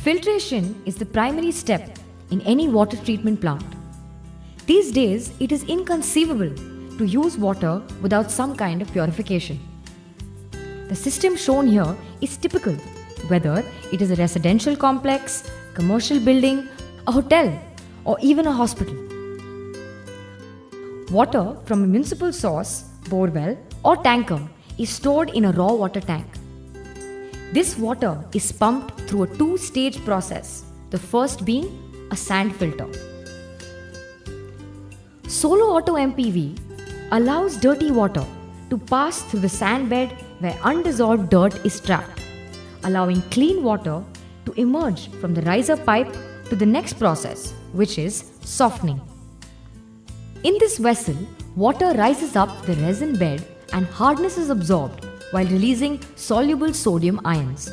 Filtration is the primary step in any water treatment plant. These days, it is inconceivable to use water without some kind of purification. The system shown here is typical, whether it is a residential complex, commercial building, a hotel, or even a hospital. Water from a municipal source, borewell, or tanker is stored in a raw water tank. This water is pumped through a two-stage process, the first being a sand filter. Solo Auto MPV allows dirty water to pass through the sand bed where undissolved dirt is trapped, allowing clean water to emerge from the riser pipe to the next process, which is softening. In this vessel, water rises up the resin bed and hardness is absorbed while releasing soluble sodium ions.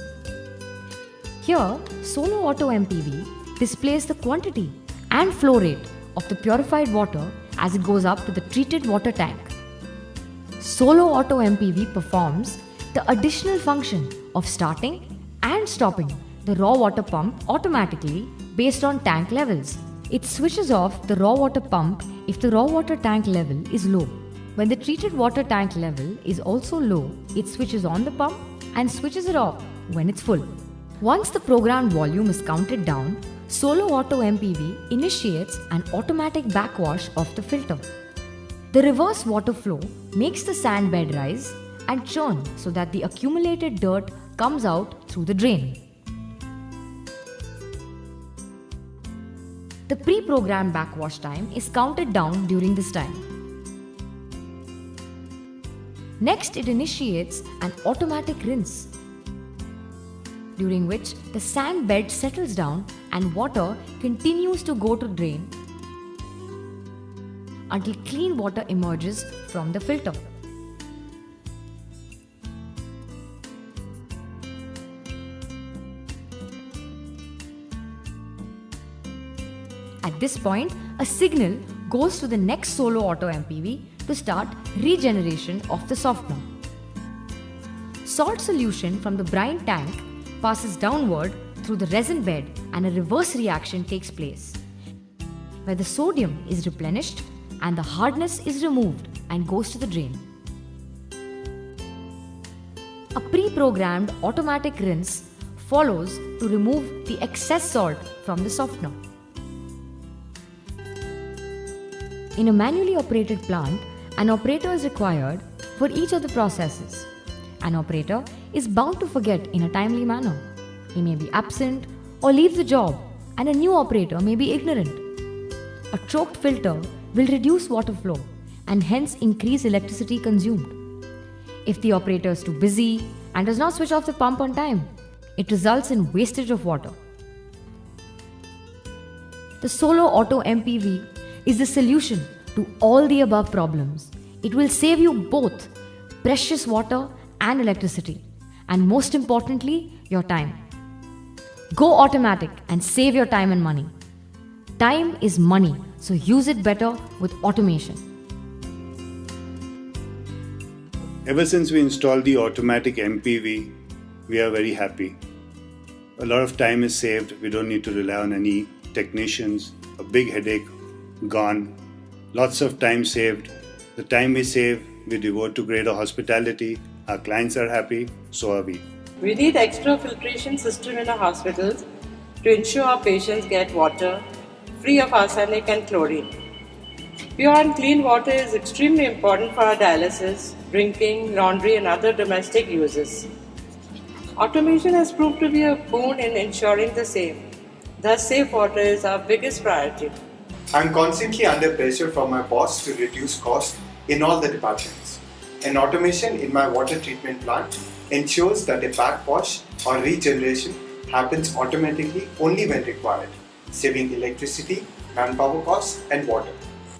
Here, Solo Auto MPV displays the quantity and flow rate of the purified water as it goes up to the treated water tank. Solo Auto MPV performs the additional function of starting and stopping the raw water pump automatically based on tank levels. It switches off the raw water pump if the raw water tank level is low. When the treated water tank level is also low, it switches on the pump and switches it off when it's full. Once the programmed volume is counted down, Solo Auto MPV initiates an automatic backwash of the filter. The reverse water flow makes the sand bed rise and churn so that the accumulated dirt comes out through the drain. The pre-programmed backwash time is counted down during this time. Next, it initiates an automatic rinse, during which the sand bed settles down and water continues to go to drain until clean water emerges from the filter. At this point, a signal goes to the next Solo Auto MPV to start regeneration of the softener. Salt solution from the brine tank passes downward through the resin bed and a reverse reaction takes place, where the sodium is replenished and the hardness is removed and goes to the drain. A pre-programmed automatic rinse follows to remove the excess salt from the softener. In a manually operated plant, an operator is required for each of the processes. An operator is bound to forget in a timely manner. He may be absent or leave the job, and a new operator may be ignorant. A choked filter will reduce water flow and hence increase electricity consumed. If the operator is too busy and does not switch off the pump on time, it results in wastage of water. The Solo Auto MPV is the solution to all the above problems. It will save you both precious water and electricity, and most importantly, your time. Go automatic and save your time and money. Time is money, so use it better with automation. Ever since we installed the automatic MPV, we are very happy. A lot of time is saved. We don't need to rely on any technicians. A big headache gone. Lots of time saved. The time we save, we devote to greater hospitality. Our clients are happy, so are we. We need extra filtration system in our hospitals to ensure our patients get water free of arsenic and chlorine. Pure and clean water is extremely important for our dialysis, drinking, laundry and other domestic uses. Automation has proved to be a boon in ensuring the same. Thus, safe water is our biggest priority. I'm constantly under pressure from my boss to reduce costs in all the departments. An automation in my water treatment plant ensures that a backwash or regeneration happens automatically only when required, saving electricity, manpower costs and water.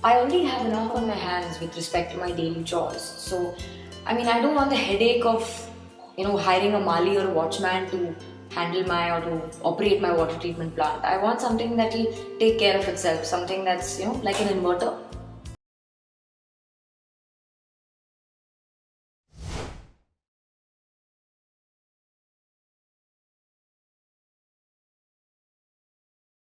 I already have enough on my hands with respect to my daily chores. So, I don't want the headache of, hiring a mali or a watchman to handle or to operate my water treatment plant. I want something that will take care of itself, something that's, like an inverter.